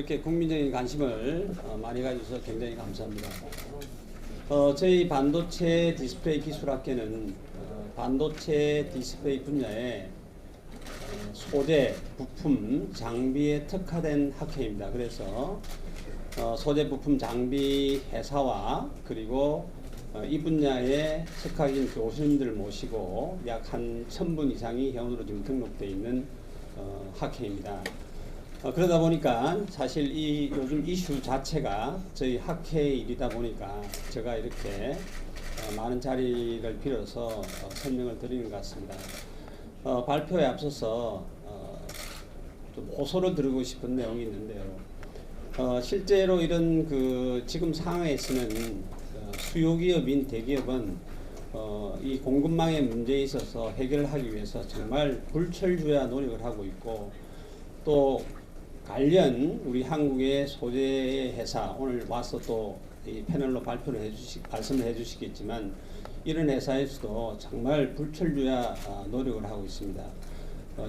이렇게 국민적인 관심을 많이 가져주셔서 굉장히 감사합니다. 저희 반도체 디스플레이 기술학회는 반도체 디스플레이 분야에 소재, 부품, 장비에 특화된 학회입니다. 그래서 소재, 부품, 장비 회사와 그리고 이 분야에 특화된 교수님들을 모시고 약 한 1000분 이상이 회원으로 지금 등록되어 있는 학회입니다. 그러다 보니까 사실 이 요즘 이슈 자체가 저희 학회 일이다 보니까 제가 이렇게 많은 자리를 빌어서 설명을 드리는 것 같습니다. 발표에 앞서서 좀 호소를 드리고 싶은 내용이 있는데요. 실제로 이런 지금 상황에서는 수요기업인 대기업은 이 공급망의 문제에 있어서 해결하기 위해서 정말 불철주야 노력을 하고 있고, 또 관련 우리 한국의 소재 회사, 오늘 와서 또 이 패널로 말씀을 해주시겠지만 이런 회사에서도 정말 불철주야 노력을 하고 있습니다.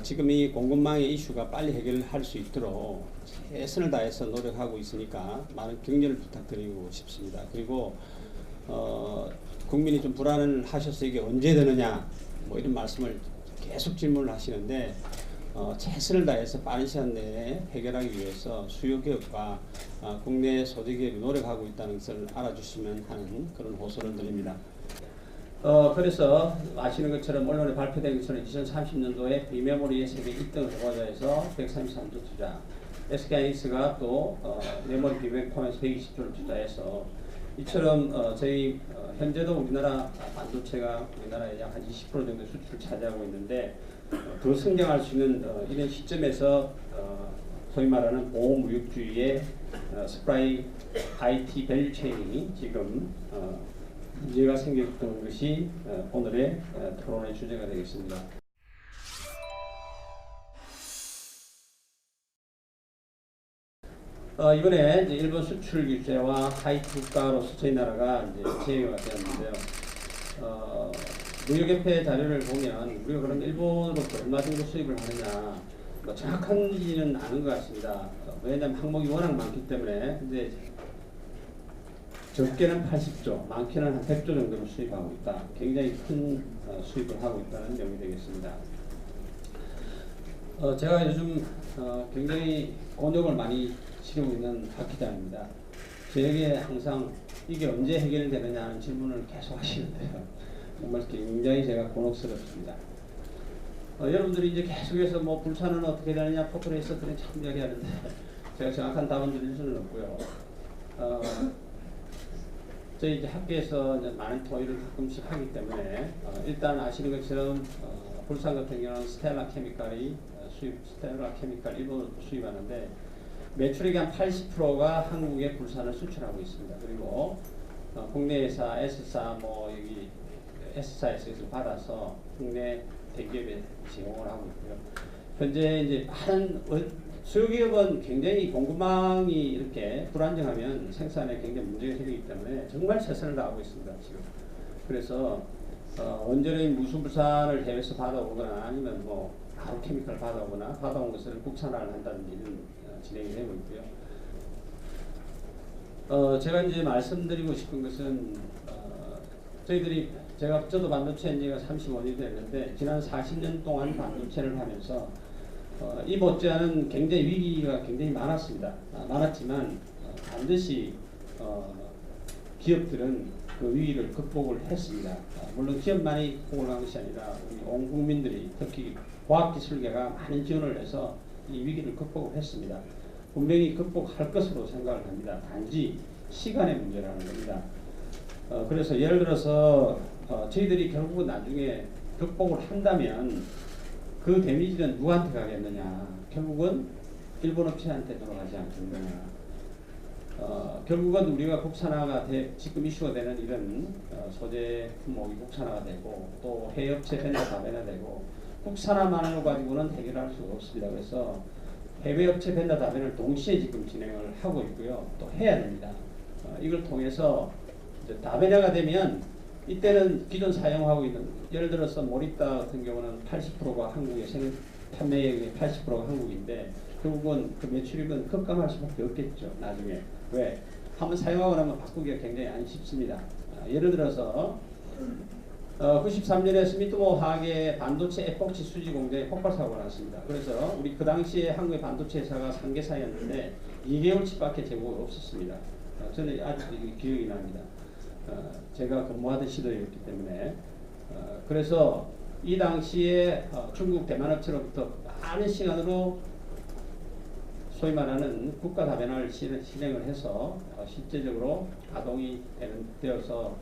지금 이 공급망의 이슈가 빨리 해결할 수 있도록 최선을 다해서 노력하고 있으니까 많은 격려를 부탁드리고 싶습니다. 그리고 국민이 좀 불안을 하셔서 이게 언제 되느냐 뭐 이런 말씀을 계속 질문을 하시는데 최선을 다해서 빠른 시간 내에 해결하기 위해서 수요기업과 국내 소재기업이 노력하고 있다는 것을 알아주시면 하는 그런 호소를 드립니다. 그래서 아시는 것처럼 언론에 발표된 것처럼 2030년도에 비메모리의 세계 1등을 하고자 해서 133조 투자, SK하이닉스가 또 메모리 비메모리 포함해서 120조를 투자해서 이처럼 저희 현재도 우리나라 반도체가 우리나라의 약 한 20% 정도 수출을 차지하고 있는데 더 성장할 수 있는 이런 시점에서 소위 말하는 보호무역주의의 스프라이 IT 밸류 체인이 지금 문제가 생겼던 것이 오늘의 토론의 주제가 되겠습니다. 이번에 이제 일본 수출 규제와 하이트 국가로서 저희 나라가 이제 제외가 되었는데요. 무역협회 자료를 보면 우리가 그럼 일본으로부터 얼마 정도 수입을 하느냐 뭐 정확한지는 않은 것 같습니다. 왜냐하면 항목이 워낙 많기 때문에. 근데 적게는 80조, 많게는 한 100조 정도를 수입하고 있다. 굉장히 큰 수입을 하고 있다는 내용이 되겠습니다. 제가 요즘 굉장히 곤욕을 많이 치르고 있는 학기자입니다. 저에게 항상 이게 언제 해결되느냐 하는 질문을 계속 하시는데요. 정말 굉장히 제가 곤혹스럽습니다. 여러분들이 이제 계속해서 뭐 불산은 어떻게 되느냐, 포트레이서들은 참 이야기하는데 제가 정확한 답은 드릴 수는 없고요. 저희 이제 학교에서 이제 많은 토의를 가끔씩 하기 때문에 일단 아시는 것처럼 불산 같은 경우는 스텔라 케미칼이 스텔라 케미칼 일본으로 수입하는데 매출액의 한 80%가 한국에 불산을 수출하고 있습니다. 그리고 국내 회사 S사 뭐 여기 S사에서 받아서 국내 대기업에 제공을 하고 있고요. 현재 이제 많은 수요기업은 굉장히 공급망이 이렇게 불안정하면 생산에 굉장히 문제가 생기기 때문에 정말 최선을 다하고 있습니다. 지금. 그래서 원전의 무수불산을 해외에서 받아오거나 아니면 뭐 바로 케미칼 받아오거나 받아온 것을 국산화를 한다는 일은 진행이 되고 있고요. 제가 이제 말씀드리고 싶은 것은 저도 반도체 엔지가 35년이 됐는데 지난 40년 동안 반도체를 하면서 이 못지않은 굉장히 위기가 굉장히 많았습니다. 많았지만 반드시 기업들은 그 위기를 극복을 했습니다. 물론 기업만이 극복을 한 것이 아니라 우리 온 국민들이 특히 과학기술계가 많은 지원을 해서 이 위기를 극복을 했습니다. 분명히 극복할 것으로 생각을 합니다. 단지 시간의 문제라는 겁니다. 그래서 예를 들어서 저희들이 결국은 나중에 극복을 한다면 그 데미지는 누구한테 가겠느냐? 결국은 일본 업체한테 돌아가지 않겠느냐? 결국은 우리가 국산화가 지금 이슈가 되는 이런 소재 품목이 국산화가 되고 또 해외 업체 밴드 다 배나되고 국산화만으로 가지고는 해결할 수가 없습니다. 그래서 해외 업체 밴드 다변을 동시에 지금 진행을 하고 있고요. 또 해야 됩니다. 이걸 통해서 이제 다변화가 되면 이때는 기존 사용하고 있는 예를 들어서 모리타 같은 경우는 80%가 한국에 판매액의 80%가 한국인데 결국은 그 매출액은 급감할 수밖에 없겠죠. 나중에 왜? 한번 사용하고 나면 바꾸기가 굉장히 안 쉽습니다. 예를 들어서 93년에 스미토모 화학의 반도체 에폭시 수지 공장에 폭발 사고가 났습니다. 그래서 우리 그 당시에 한국의 반도체 회사가 3개사였는데 2개월치밖에 재고가 없었습니다. 저는 아직도 기억이 납니다. 제가 근무하던 시절이었기 때문에 그래서 이 당시에 중국 대만업체로부터 많은 시간으로 소위 말하는 국가 다변화를 실행을 해서 실제적으로 가동이 되어서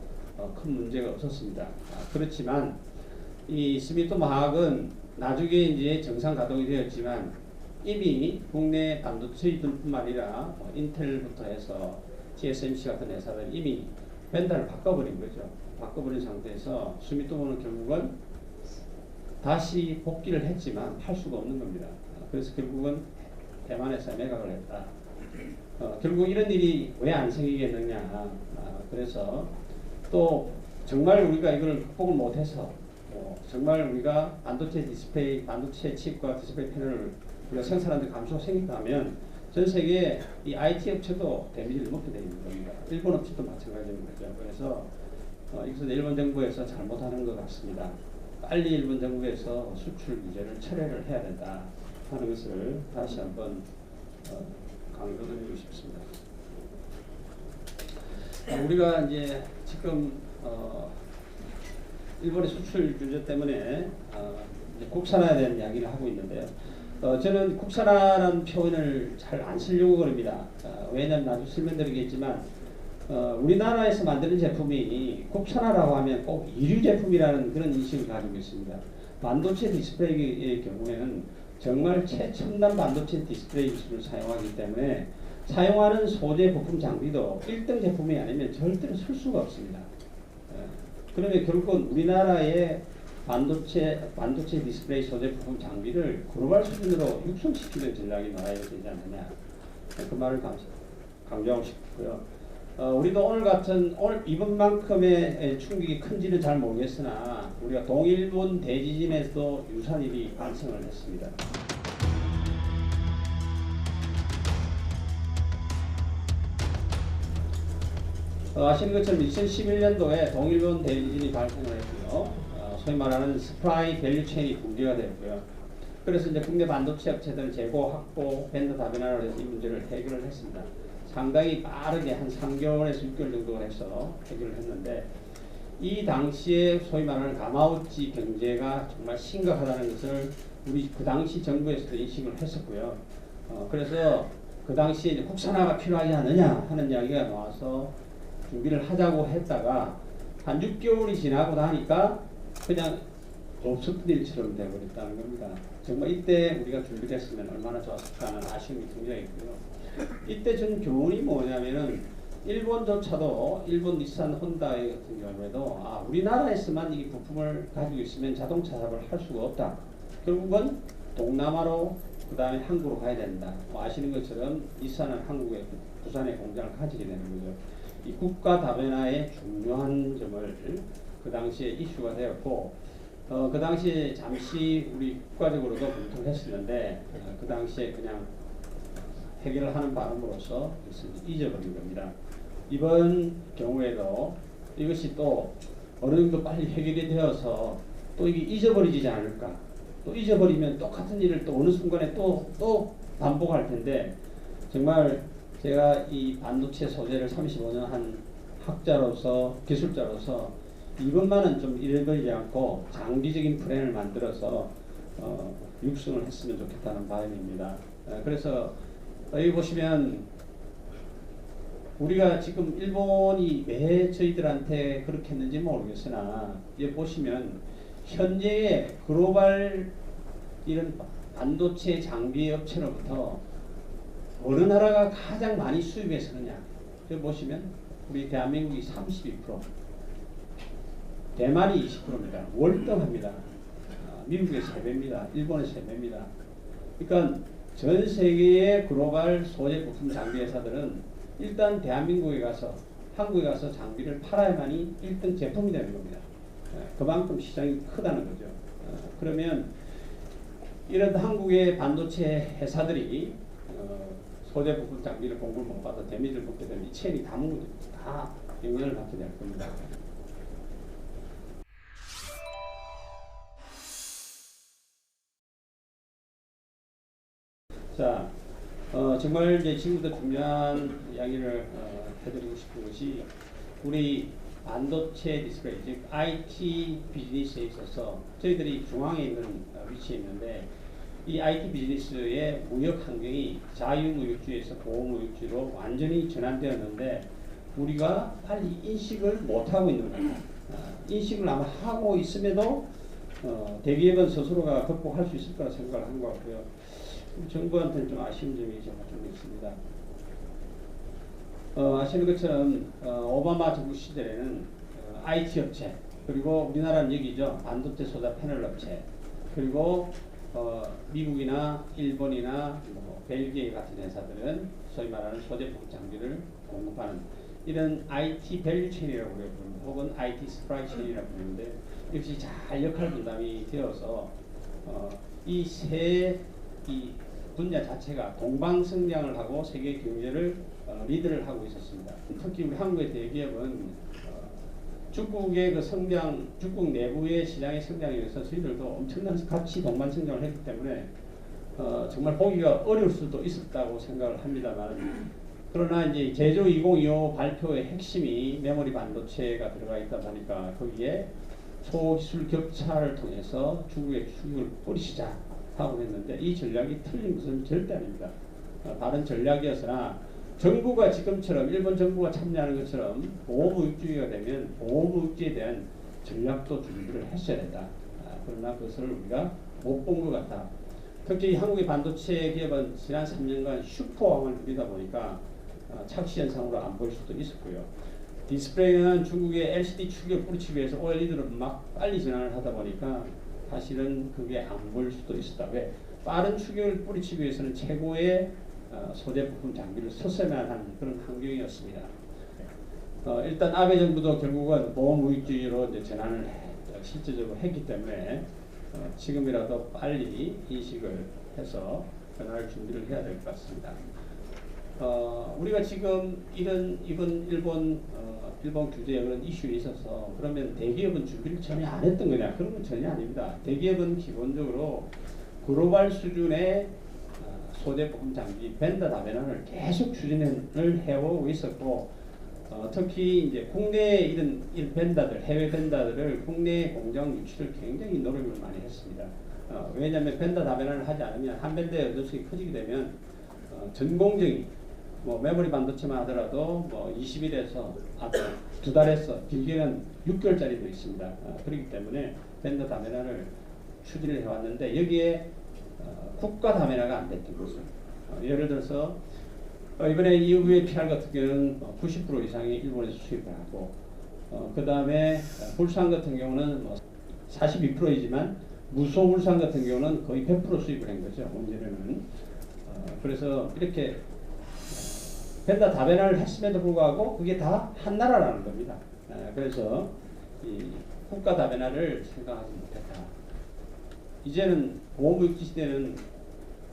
큰 문제가 없었습니다. 그렇지만 이 스미토모 화학은 나중에 이제 정상 가동이 되었지만 이미 국내 반도체들뿐만 아니라 인텔부터 해서 TSMC 같은 회사들이 이미 벤더를 바꿔버린 거죠. 바꿔버린 상태에서 스미토모는 결국은 다시 복귀를 했지만 팔 수가 없는 겁니다. 그래서 결국은 대만에서 매각을 했다. 결국 이런 일이 왜 안 생기겠느냐. 그래서 또 정말 우리가 이걸 극복을 못해서 정말 우리가 반도체 디스플레이, 반도체 칩과 디스플레이 패널을 우리가 생산하는데 감소가 생긴다면 전 세계 이 IT 업체도 데미지를 먹게 되는 겁니다. 일본 업체도 마찬가지인 거죠. 그래서 이것은 일본 정부에서 잘못하는 것 같습니다. 빨리 일본 정부에서 수출 규제를 철회를 해야 된다 하는 것을 다시 한번 강조드리고 싶습니다. 우리가 이제 지금 일본의 수출 규제 때문에 이제 국산화에 대한 이야기를 하고 있는데요. 저는 국산화라는 표현을 잘 안 쓰려고 그럽니다. 왜냐하면 나중에 설명드리겠지만 우리나라에서 만드는 제품이 국산화라고 하면 꼭 이류 제품이라는 그런 인식을 가지고 있습니다. 반도체 디스플레이의 경우에는 정말 최첨단 반도체 디스플레이 기술을 사용하기 때문에 사용하는 소재 부품 장비도 1등 제품이 아니면 절대로 쓸 수가 없습니다. 그러면 결국은 우리나라의 반도체 디스플레이 소재 부품 장비를 글로벌 수준으로 육성시키는 전략이 나와야 되지 않느냐. 그 말을 강조하고 싶고요. 우리도 오늘 이번만큼의 충격이 큰지는 잘 모르겠으나 우리가 동일본 대지진에서도 유사한 일이 발생을 했습니다. 아시는 것처럼 2011년도에 동일본 대지진이 발생을 했고요. 소위 말하는 스프라이 밸류 체인이 붕괴가 되었고요. 그래서 이제 국내 반도체 업체들 재고, 확보, 벤더 다변화를 해서 이 문제를 해결을 했습니다. 상당히 빠르게 한 3개월에서 6개월 정도 해서 해결을 했는데 이 당시에 소위 말하는 가마우치 경제가 정말 심각하다는 것을 우리 그 당시 정부에서도 인식을 했었고요. 그래서 그 당시에 이제 국산화가 필요하지 않느냐 하는 이야기가 나와서 준비를 하자고 했다가 한 6개월이 지나고 나니까 그냥 없었던 일처럼 되어버렸다는 겁니다. 정말 이때 우리가 준비를 했으면 얼마나 좋았을까 하는 아쉬움이 굉장히 있고요. 이때 전 교훈이 뭐냐면은 일본조차도 일본 닛산 혼다 같은 경우에도 우리나라에서만 이 부품을 가지고 있으면 자동차 사업을 할 수가 없다. 결국은 동남아로 그 다음에 한국으로 가야 된다. 아시는 것처럼 닛산은 한국에 부산에 공장을 가지게 되는 거죠. 이 국가 다변화의 중요한 점을 그 당시에 이슈가 되었고 그 당시에 잠시 우리 국가적으로도 검토를 했었는데 그 당시에 그냥 해결을 하는 바람으로서 잊어버린 겁니다. 이번 경우에도 이것이 또 어느 정도 빨리 해결이 되어서 또 이게 잊어버리지 않을까. 또 잊어버리면 똑같은 일을 또 어느 순간에 또 반복할 텐데 정말 제가 이 반도체 소재를 35년 한 학자로서 기술자로서 이것만은 좀 잃어버리지 않고 장기적인 플랜을 만들어서 육성을 했으면 좋겠다는 바람입니다. 그래서 여기 보시면 우리가 지금 일본이 왜 저희들한테 그렇게 했는지 모르겠으나 여기 보시면 현재의 글로벌 이런 반도체 장비 업체로부터 어느 나라가 가장 많이 수입해서 그러냐. 여기 보시면 우리 대한민국이 32%, 대만이 20%입니다. 월등합니다. 미국의 3배입니다. 일본의 3배입니다. 그러니까 전 세계의 글로벌 소재 부품 장비 회사들은 일단 대한민국에 가서 한국에 가서 장비를 팔아야만이 1등 제품이 되는 겁니다. 그만큼 시장이 크다는 거죠. 그러면 이런 한국의 반도체 회사들이 소재 부품 장비를 공급을 못 받아 데미지를 받게 되면 이 체인이 다 영향을 받게 될 겁니다. 자, 정말 이제 지금부터 중요한 이야기를 해드리고 싶은 것이 우리 반도체 디스플레이, 즉 IT 비즈니스에 있어서 저희들이 중앙에 있는 위치에 있는데 이 IT 비즈니스의 무역 환경이 자유무역주의에서 보호무역주의로 완전히 전환되었는데 우리가 빨리 인식을 못하고 있는 겁니다. 인식을 아마 하고 있음에도 대기업은 스스로가 극복할 수 있을 거라 생각을 한 것 같고요. 정부한테는 좀 아쉬운 점이 좀 있습니다. 아시는 것처럼 오바마 정부 시절에는 IT 업체 그리고 우리나라는 여기죠. 반도체 소자 패널 업체 그리고 미국이나 일본이나 뭐 벨기에 같은 회사들은 소위 말하는 소재품 장비를 공급하는 이런 IT 밸류 체인이라고 부르는 혹은 IT 스프라이 체인이라고 부르는데 역시 잘 역할 분담이 되어서 이 세 분야 자체가 동방성장을 하고 세계 경제를 리드를 하고 있었습니다. 특히 우리 한국의 대기업은 중국의 그 성장, 중국 내부의 시장의 성장에 의해서 저희들도 엄청난 같이 동반 성장을 했기 때문에 정말 보기가 어려울 수도 있었다고 생각을 합니다만 그러나 이제 제조 2025 발표의 핵심이 메모리 반도체가 들어가 있다 보니까 거기에 소기술 격차를 통해서 중국의 수익을 뿌리시자 하고 했는데 이 전략이 틀린 것은 절대 아닙니다. 다른 전략이었으나 정부가 지금처럼 일본 정부가 참여하는 것처럼 보호무역주의가 되면 보호무역주의에 대한 전략도 준비를 했어야 된다. 그러나 그것을 우리가 못 본 것 같다. 특히 한국의 반도체 기업은 지난 3년간 슈퍼왕을 누리다 보니까 착시 현상으로 안 보일 수도 있었고요. 디스플레이는 중국의 LCD 추격을 뿌리치기 위해서 OLED로 막 빨리 전환을 하다 보니까 사실은 그게 안 보일 수도 있었다. 왜? 빠른 추격을 뿌리치기 위해서는 최고의 소재 부품 장비를 썼어야만 하는 그런 환경이었습니다. 일단 아베 정부도 결국은 보호무역주의로 이제 전환을 실질적으로 했기 때문에 지금이라도 빨리 인식을 해서 변화를 준비를 해야 될 것 같습니다. 우리가 지금 이번 일본 규제에 그런 이슈에 있어서 그러면 대기업은 준비를 전혀 안 했던 거냐? 그런 건 전혀 아닙니다. 대기업은 기본적으로 글로벌 수준의 소재부품 장비 벤더 다변화를 계속 추진을 해오고 있었고 특히 이제 국내 이런 벤더들 해외 벤더들을 국내 공장 유치를 굉장히 노력을 많이 했습니다. 왜냐하면 벤더 다변화를 하지 않으면 한 벤더의 연소식이 커지게 되면 전공정이 뭐 메모리 반도체만 하더라도 뭐 20일에서 2달에서 길게는 6개월짜리도 있습니다. 그렇기 때문에 벤더 다변화를 추진을 해왔는데 여기에 국가 다변화가 안 됐던 거죠. 예를 들어서 이번에 EUVPR 같은 경우는 90% 이상이 일본에서 수입을 하고 그 다음에 불산 같은 경우는 42%이지만 무소불산 같은 경우는 거의 100% 수입을 한 거죠. 문제는 그래서 이렇게 벤더 다변화를 했음에도 불구하고 그게 다 한 나라라는 겁니다. 그래서 이 국가 다변화를 생각하지 못했다. 이제는 보호무역지 시대는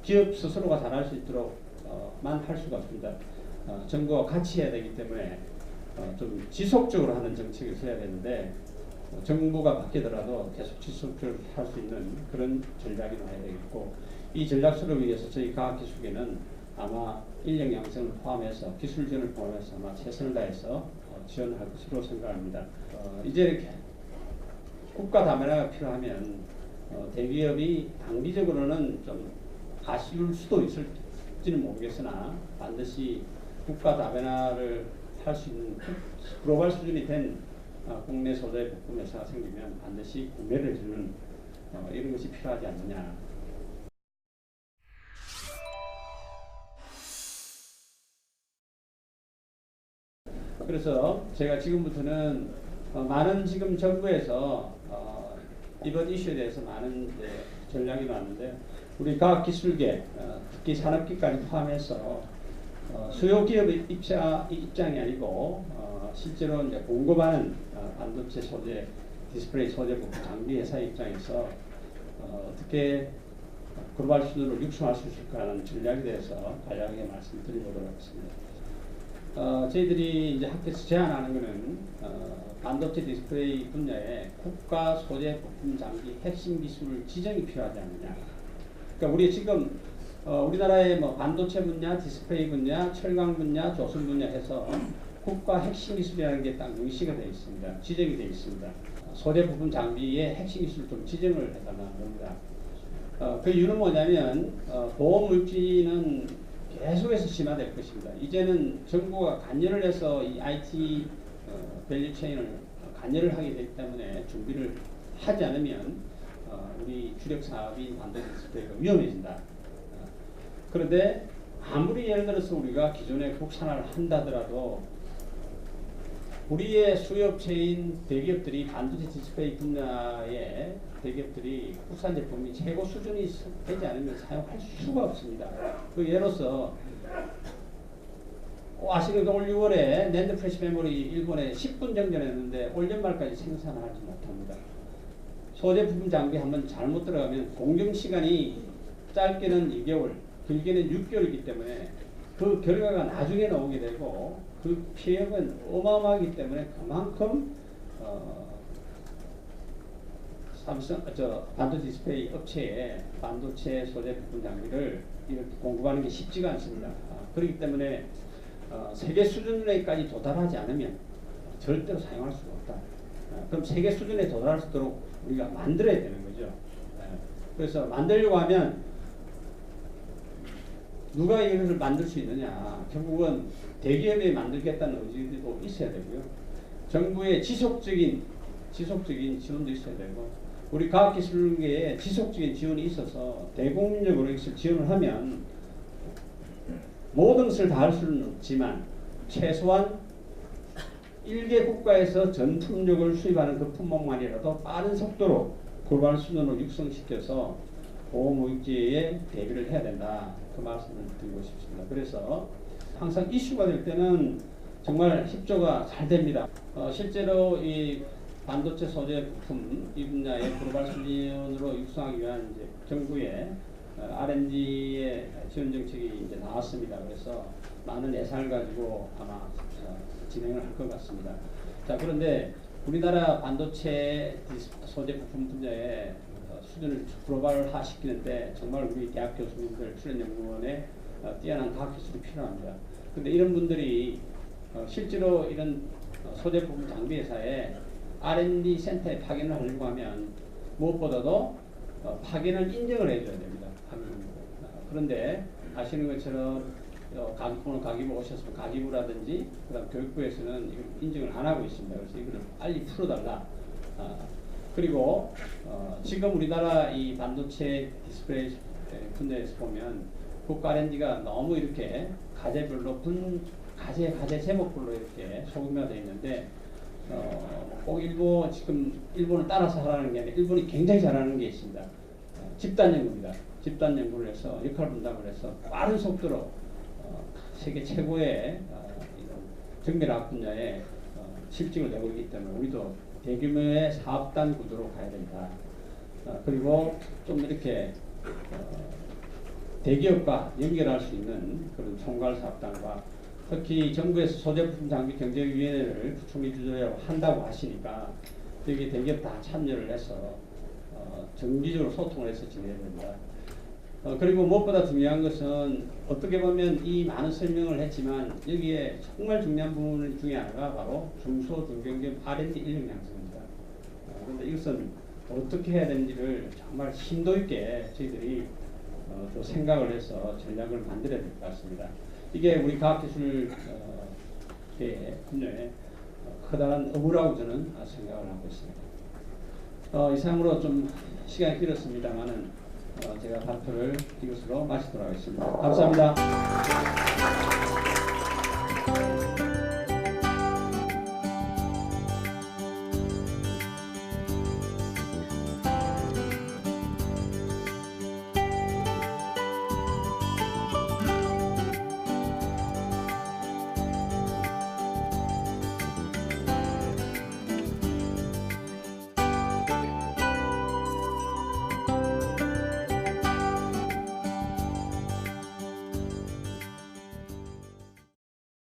기업 스스로가 잘할 수 있도록만 할 수가 없습니다. 정부가 같이 해야 되기 때문에 좀 지속적으로 하는 정책을 써야 되는데 정부가 바뀌더라도 계속 지속적으로 할 수 있는 그런 전략이 나와야 되겠고 이 전략 수립을 위해서 저희 과학기술계는 아마 인력 양성을 포함해서 기술 지원을 포함해서 아마 최선을 다해서 지원할 것으로 생각합니다. 이제 이렇게 국가 다변화가 필요하면 대기업이 단기적으로는 좀 아쉬울 수도 있을지는 모르겠으나 반드시 국가 다변화를 할 수 있는 글로벌 수준이 된 국내 소재 부품 회사가 생기면 반드시 구매를 해주는 이런 것이 필요하지 않느냐. 그래서 제가 지금부터는 많은 지금 정부에서 이번 이슈에 대해서 많은 전략이 나왔는데 우리 과학기술계 특히 산업계까지 포함해서 수요 기업의 입장이 아니고 실제로 이제 공급하는 반도체 소재, 디스플레이 소재 부품 장비 회사 입장에서 어떻게 글로벌 수준으로 육성할 수 있을까 하는 전략에 대해서 간략하게 말씀드리도록 하겠습니다. 저희들이 이제 학교에서 제안하는 것은 반도체 디스플레이 분야에 국가 소재 부품 장비 핵심 기술 지정이 필요하지 않느냐. 그러니까 우리 지금 우리나라의 뭐 반도체 분야, 디스플레이 분야, 철강 분야, 조선 분야 해서 국가 핵심 기술이라는 게 딱 명시가 되어 있습니다. 지정이 되어 있습니다. 소재 부품 장비의 핵심 기술 좀 지정을 해달라는 겁니다. 그 이유는 뭐냐면 보호물질은 계속해서 심화될 것입니다. 이제는 정부가 관여를 해서 이 IT 밸류체인을 관여를 하게 되기 때문에 준비를 하지 않으면 우리 주력 사업인 반도체 디스플레이가 위험해진다. 그런데 아무리 예를 들어서 우리가 기존에 국산화를 한다더라도 우리의 수요업체인 대기업들이 반도체 디스플레이 분야의 대기업들이 국산 제품이 최고 수준이 되지 않으면 사용할 수가 없습니다. 그 예로서 아시는 올 6월에 낸드 프레시 메모리 일본에 10분 정전했는데 올 연말까지 생산을 하지 못합니다. 소재 부품 장비 한번 잘못 들어가면 공정 시간이 짧게는 2개월, 길게는 6개월이기 때문에 그 결과가 나중에 나오게 되고 그 피해는 어마어마하기 때문에 그만큼 반도체 디스플레이 업체에 반도체 소재 부품 장비를 이렇게 공급하는 게 쉽지가 않습니다. 그렇기 때문에 세계 수준에까지 도달하지 않으면 절대로 사용할 수가 없다. 그럼 세계 수준에 도달할 수 있도록 우리가 만들어야 되는 거죠. 그래서 만들려고 하면 누가 이것을 만들 수 있느냐? 결국은 대기업이 만들겠다는 의지도 있어야 되고요. 정부의 지속적인 지원도 있어야 되고, 우리 과학기술계에 지속적인 지원이 있어서 대국민적으로 이것을 지원을 하면 모든 것을 다 할 수는 없지만 최소한 일개 국가에서 전품력을 수입하는 그 품목만이라도 빠른 속도로 글로벌 수준으로 육성시켜서 보호무역지에 대비를 해야 된다. 그 말씀을 드리고 싶습니다. 그래서 항상 이슈가 될 때는 정말 협조가 잘 됩니다. 실제로 이 반도체 소재 부품 이 분야의 글로벌 수준으로 육성하기 위한 이제 정부의 R&D의 지원 정책이 이제 나왔습니다. 그래서 많은 예산을 가지고 아마 진행을 할 것 같습니다. 자, 그런데 우리나라 반도체 소재 부품 분야의 수준을 글로벌화 시키는데 정말 우리 대학 교수님들, 출연연구원의 뛰어난 과학기술이 필요합니다. 그런데 이런 분들이 실제로 이런 소재 부품 장비 회사에 R&D 센터에 파견을 하려고 하면 무엇보다도 파견을 인정을 해줘야 됩니다. 그런데 아시는 것처럼 오늘 가기부 오셨으면 가기부라든지 그다음 교육부에서는 이걸 인정을 안 하고 있습니다. 그래서 이거를 빨리 풀어달라. 그리고 지금 우리나라 이 반도체 디스플레이 분야에서 보면 국가 R&D가 너무 이렇게 과제별로 과제 제목별로 이렇게 소규모화되어 있는데 꼭 지금 일본을 따라서 하라는 게 아니라 일본이 굉장히 잘하는 게 있습니다. 집단 연구입니다. 집단 연구를 해서 역할 분담을 해서 빠른 속도로 세계 최고의 정밀화학 분야에 실직을 내고 있기 때문에 우리도 대규모의 사업단 구조로 가야 된다. 그리고 좀 이렇게 대기업과 연결할 수 있는 그런 총괄 사업단과 특히 정부에서 소재부품 장비 경쟁위원회를 부총리 주도하고 한다고 하시니까 여기 대기업 다 참여를 해서 정기적으로 소통을 해서 진행해야 된다. 그리고 무엇보다 중요한 것은 어떻게 보면 이 많은 설명을 했지만 여기에 정말 중요한 부분 중에 하나가 바로 중소 중견기업 R&D 인력 양성입니다. 그런데 이것은 어떻게 해야 되는지를 정말 심도 있게 저희들이 또 생각을 해서 전략을 만들어야 될 것 같습니다. 이게 우리 과학기술계 분야에 커다란 의무라고 저는 생각을 하고 있습니다. 이상으로 좀 시간이 길었습니다만은 제가 발표를 이것으로 마치도록 하겠습니다. 감사합니다.